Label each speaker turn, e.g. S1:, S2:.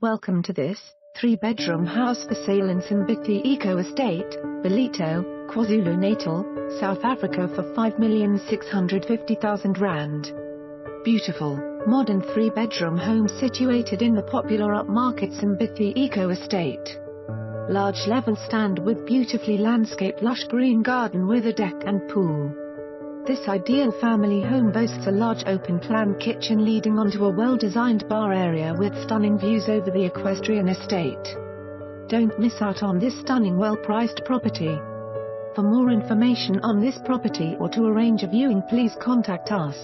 S1: Welcome to this 3-bedroom house for sale in Simbithi Eco Estate, Ballito, KwaZulu-Natal, South Africa for R5,650,000. Beautiful, modern 3-bedroom home situated in the popular upmarket Simbithi Eco Estate. Large level stand with beautifully landscaped lush green garden with a deck and pool. This ideal family home boasts a large open-plan kitchen leading onto a well-designed bar area with stunning views over the equestrian estate. Don't miss out on this stunning well-priced property. For more information on this property or to arrange a viewing, please contact us.